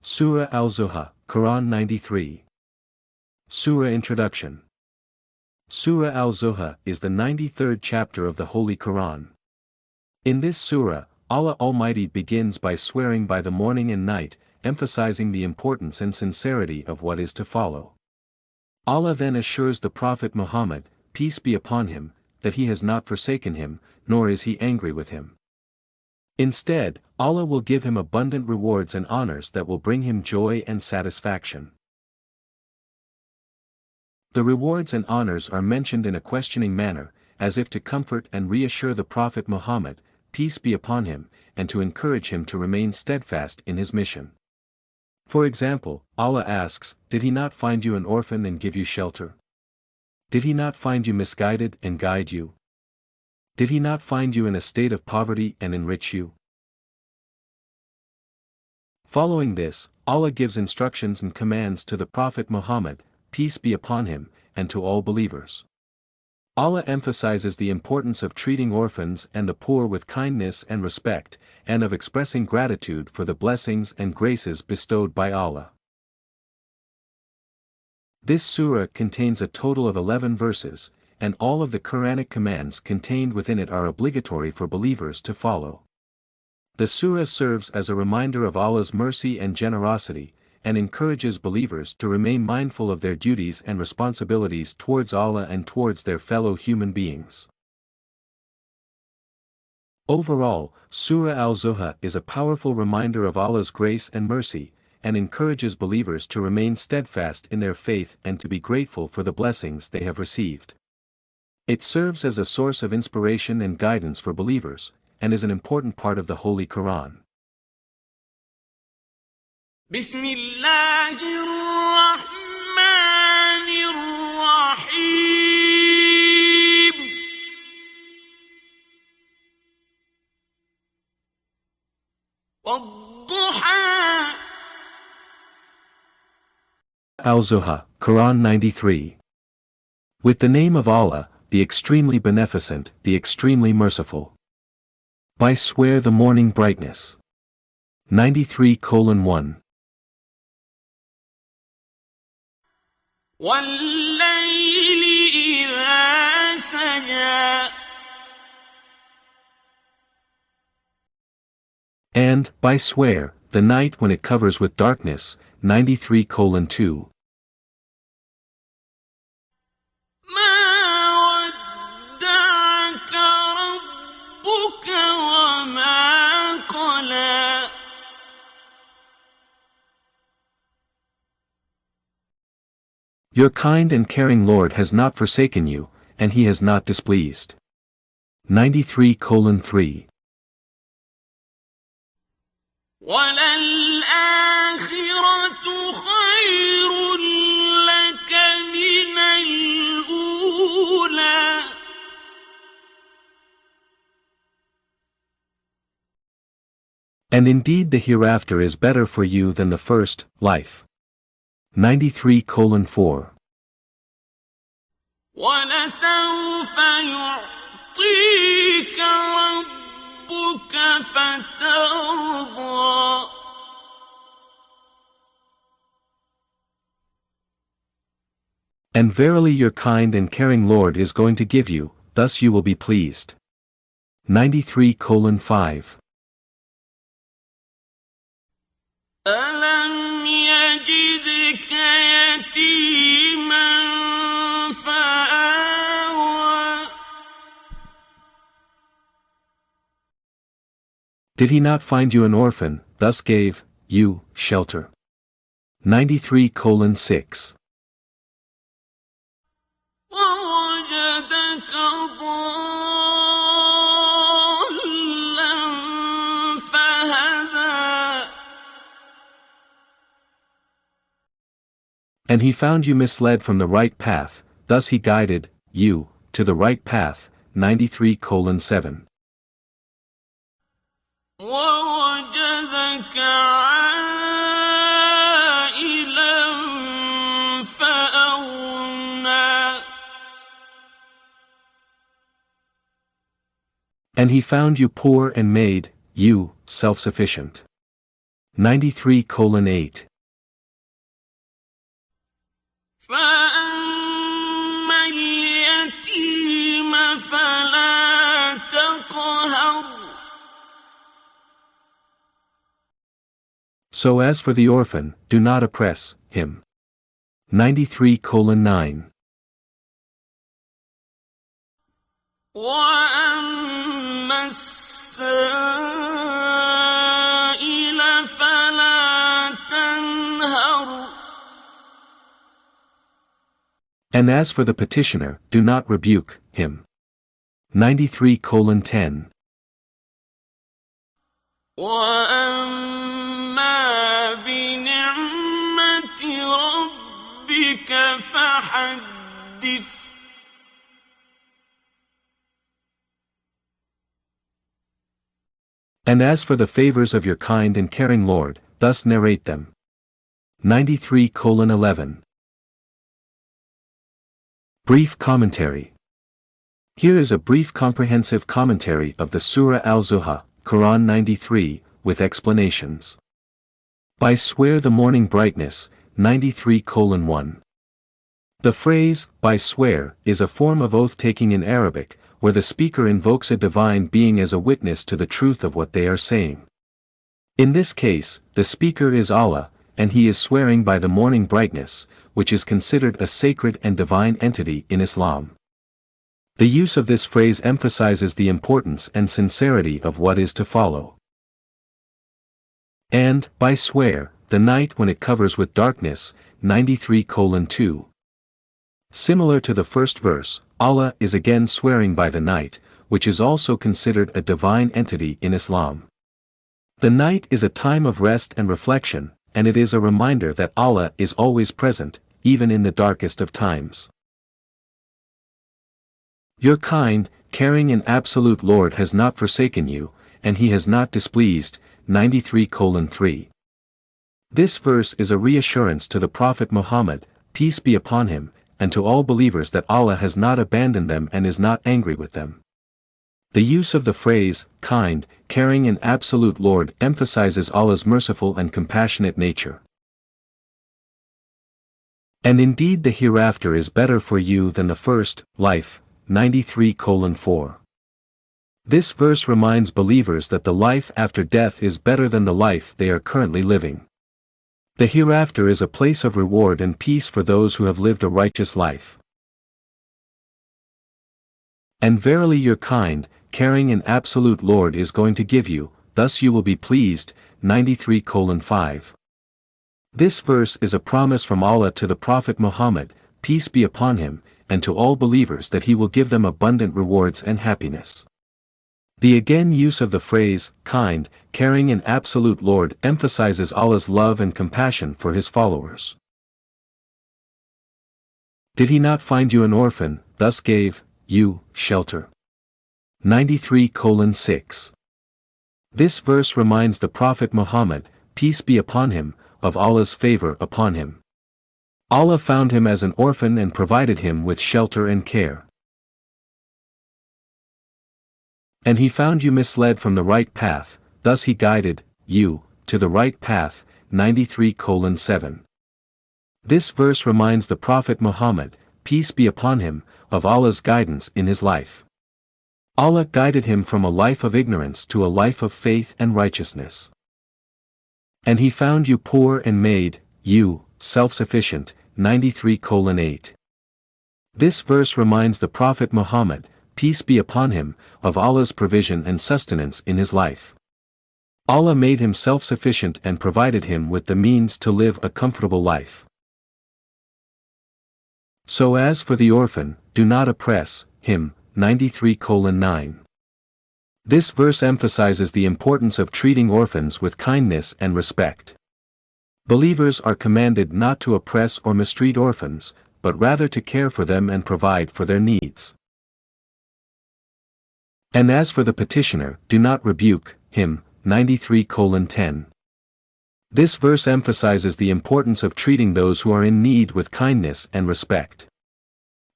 Surah Al Zuhaa, Quran 93. Surah Introduction. Surah Al Zuhaa is the 93rd chapter of the Holy Quran. In this surah, Allah Almighty begins by swearing by the morning and night, emphasizing the importance and sincerity of what is to follow. Allah then assures the Prophet Muhammad, peace be upon him, that he has not forsaken him, nor is he angry with him. Instead, Allah will give him abundant rewards and honors that will bring him joy and satisfaction. The rewards and honors are mentioned in a questioning manner, as if to comfort and reassure the Prophet Muhammad, peace be upon him, and to encourage him to remain steadfast in his mission. For example, Allah asks, did he not find you an orphan and give you shelter? Did he not find you misguided and guide you? Did he not find you in a state of poverty and enrich you? Following this, Allah gives instructions and commands to the Prophet Muhammad, peace be upon him, and to all believers. Allah emphasizes the importance of treating orphans and the poor with kindness and respect, and of expressing gratitude for the blessings and graces bestowed by Allah. This surah contains a total of 11 verses, and all of the Quranic commands contained within it are obligatory for believers to follow. The surah serves as a reminder of Allah's mercy and generosity, and encourages believers to remain mindful of their duties and responsibilities towards Allah and towards their fellow human beings. Overall, Surah Al Zuhaa is a powerful reminder of Allah's grace and mercy, and encourages believers to remain steadfast in their faith and to be grateful for the blessings they have received. It serves as a source of inspiration and guidance for believers, and is an important part of the Holy Quran. Bismillahirrahmanirrahim. Wad-duha. Al Zuhaa, Quran 93. With the name of Allah, the extremely beneficent, the extremely merciful. By swear the morning brightness. 93:1. وَاللَّيْلِ إِذَا سَجَى. And, by swear, the night when it covers with darkness. 93:2. Your kind and caring Lord has not forsaken you, and he has not displeased. 93:3. وَلَلْآخِرَةُ خَيْرٌ لَكَ مِنَ الْأُولَى. And indeed the hereafter is better for you than the first life. 93:4. وَلَسَوْفَ يُعْطِيكَ رَبُّكَ فَتَرْضَىٰ. And verily your kind and caring Lord is going to give you, thus you will be pleased. 93:5. أَلَمْ يَجِدْكَ يَتِيمًا فَآوَىٰ. Did he not find you an orphan, thus gave you shelter? 93:6. وَوَجَدَكَ ضَالًّا فَهَدَىٰ. And he found you misled from the right path, thus he guided you to the right path. 93:7. وَوَجَدَكَ عَائِلًا فَأَغْنَىٰ. And he found you poor and made you self-sufficient. 93:8. فأما اليتيم فلا تقهر. So as for the orphan, do not oppress him. 93:9. وأما السائل فلا تنهر. And as for the petitioner, do not rebuke him. 93:10. وأما بنعمة ربك فحدث. And as for the favors of your kind and caring Lord, thus narrate them. 93:11. Brief commentary. Here is a brief comprehensive commentary of the Surah Al Zuhaa, Quran 93, with explanations. By swear the morning brightness, 93:1. The phrase, by swear, is a form of oath-taking in Arabic, where the speaker invokes a divine being as a witness to the truth of what they are saying. In this case, the speaker is Allah, and he is swearing by the morning brightness, which is considered a sacred and divine entity in Islam. The use of this phrase emphasizes the importance and sincerity of what is to follow. And, by swear, the night when it covers with darkness, 93:2. Similar to the first verse, Allah is again swearing by the night, which is also considered a divine entity in Islam. The night is a time of rest and reflection, and it is a reminder that Allah is always present, even in the darkest of times. Your kind, caring and absolute Lord has not forsaken you, and he has not displeased, 93:3. This verse is a reassurance to the Prophet Muhammad, peace be upon him, and to all believers that Allah has not abandoned them and is not angry with them. The use of the phrase, kind, caring and absolute Lord emphasizes Allah's merciful and compassionate nature. And indeed the hereafter is better for you than the first, life, 93:4. This verse reminds believers that the life after death is better than the life they are currently living. The hereafter is a place of reward and peace for those who have lived a righteous life. And verily your kind, caring and absolute Lord is going to give you, thus you will be pleased, 93:5. This verse is a promise from Allah to the Prophet Muhammad, peace be upon him, and to all believers that he will give them abundant rewards and happiness. The again use of the phrase, kind, caring and absolute Lord emphasizes Allah's love and compassion for his followers. Did he not find you an orphan, thus gave you shelter? 93:6. This verse reminds the Prophet Muhammad, peace be upon him, of Allah's favor upon him. Allah found him as an orphan and provided him with shelter and care. And he found you misled from the right path, thus he guided you to the right path, 93:7. This verse reminds the Prophet Muhammad, peace be upon him, of Allah's guidance in his life. Allah guided him from a life of ignorance to a life of faith and righteousness. And he found you poor and made you self-sufficient, 93:8. This verse reminds the Prophet Muhammad, peace be upon him, of Allah's provision and sustenance in his life. Allah made him self-sufficient and provided him with the means to live a comfortable life. So as for the orphan, do not oppress him, 93:9. This verse emphasizes the importance of treating orphans with kindness and respect. Believers are commanded not to oppress or mistreat orphans, but rather to care for them and provide for their needs. And as for the petitioner, do not rebuke him, 93:10. This verse emphasizes the importance of treating those who are in need with kindness and respect.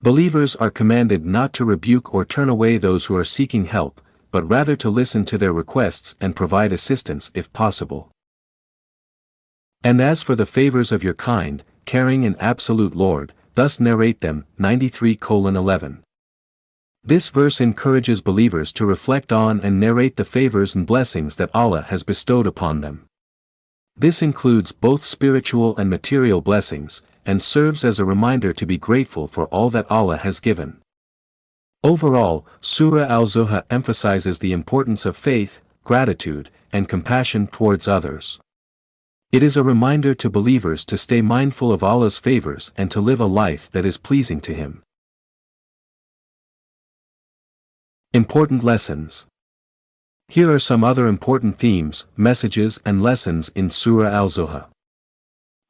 Believers are commanded not to rebuke or turn away those who are seeking help, but rather to listen to their requests and provide assistance if possible. And as for the favors of your kind, caring and absolute Lord, thus narrate them, 93:11. This verse encourages believers to reflect on and narrate the favors and blessings that Allah has bestowed upon them. This includes both spiritual and material blessings, and serves as a reminder to be grateful for all that Allah has given. Overall, Surah Al Zuhaa emphasizes the importance of faith, gratitude, and compassion towards others. It is a reminder to believers to stay mindful of Allah's favors and to live a life that is pleasing to Him. Important lessons. Here are some other important themes, messages, and lessons in Surah Al Zuhaa.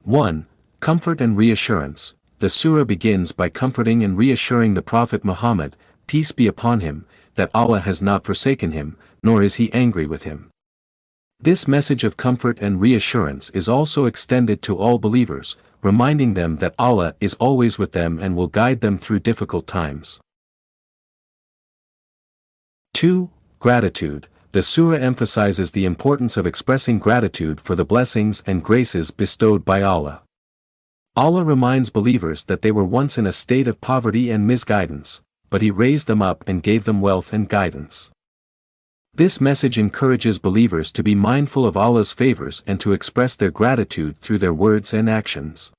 1. Comfort and reassurance. The surah begins by comforting and reassuring the Prophet Muhammad, peace be upon him, that Allah has not forsaken him, nor is He angry with him. This message of comfort and reassurance is also extended to all believers, reminding them that Allah is always with them and will guide them through difficult times. 2. Gratitude. The surah emphasizes the importance of expressing gratitude for the blessings and graces bestowed by Allah. Allah reminds believers that they were once in a state of poverty and misguidance, but He raised them up and gave them wealth and guidance. This message encourages believers to be mindful of Allah's favors and to express their gratitude through their words and actions.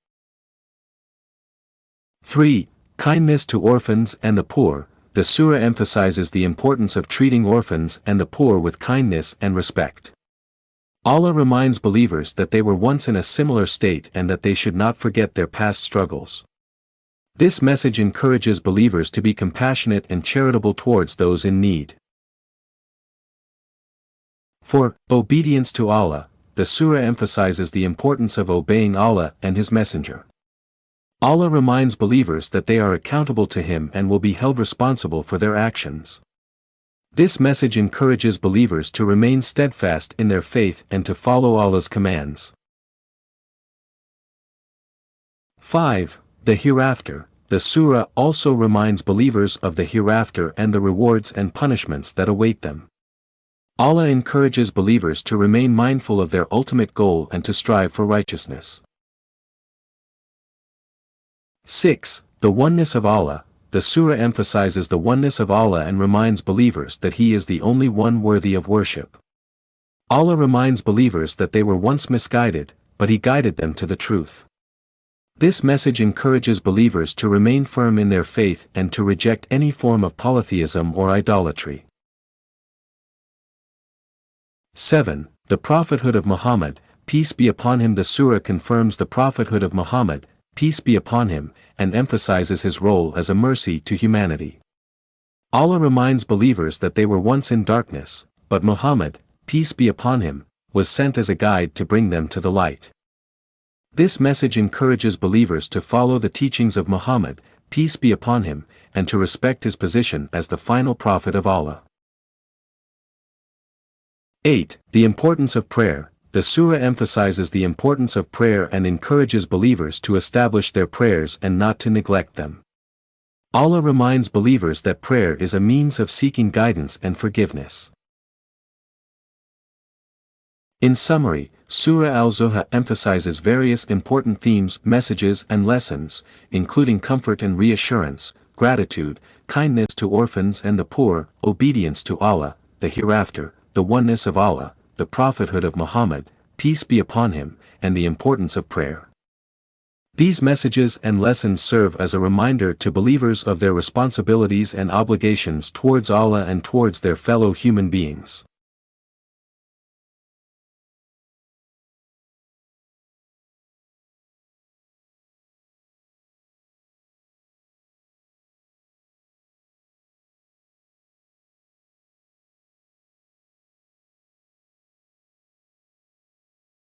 3. Kindness to orphans and the poor. The surah emphasizes the importance of treating orphans and the poor with kindness and respect. Allah reminds believers that they were once in a similar state and that they should not forget their past struggles. This message encourages believers to be compassionate and charitable towards those in need. 4. Obedience to Allah. The surah emphasizes the importance of obeying Allah and His Messenger. Allah reminds believers that they are accountable to Him and will be held responsible for their actions. This message encourages believers to remain steadfast in their faith and to follow Allah's commands. 5. The hereafter. The surah also reminds believers of the hereafter and the rewards and punishments that await them. Allah encourages believers to remain mindful of their ultimate goal and to strive for righteousness. 6. The oneness of Allah. The surah emphasizes the oneness of Allah and reminds believers that He is the only one worthy of worship. Allah reminds believers that they were once misguided, but He guided them to the truth. This message encourages believers to remain firm in their faith and to reject any form of polytheism or idolatry. 7. The prophethood of Muhammad, peace be upon him. The surah confirms the prophethood of Muhammad, peace be upon him, and emphasizes his role as a mercy to humanity. Allah reminds believers that they were once in darkness, but Muhammad, peace be upon him, was sent as a guide to bring them to the light. This message encourages believers to follow the teachings of Muhammad, peace be upon him, and to respect his position as the final prophet of Allah. 8. The importance of prayer. The surah emphasizes the importance of prayer and encourages believers to establish their prayers and not to neglect them. Allah reminds believers that prayer is a means of seeking guidance and forgiveness. In summary, Surah Al Zuhaa emphasizes various important themes, messages, and lessons, including comfort and reassurance, gratitude, kindness to orphans and the poor, obedience to Allah, the hereafter, the oneness of Allah, the prophethood of Muhammad, peace be upon him, and the importance of prayer. These messages and lessons serve as a reminder to believers of their responsibilities and obligations towards Allah and towards their fellow human beings.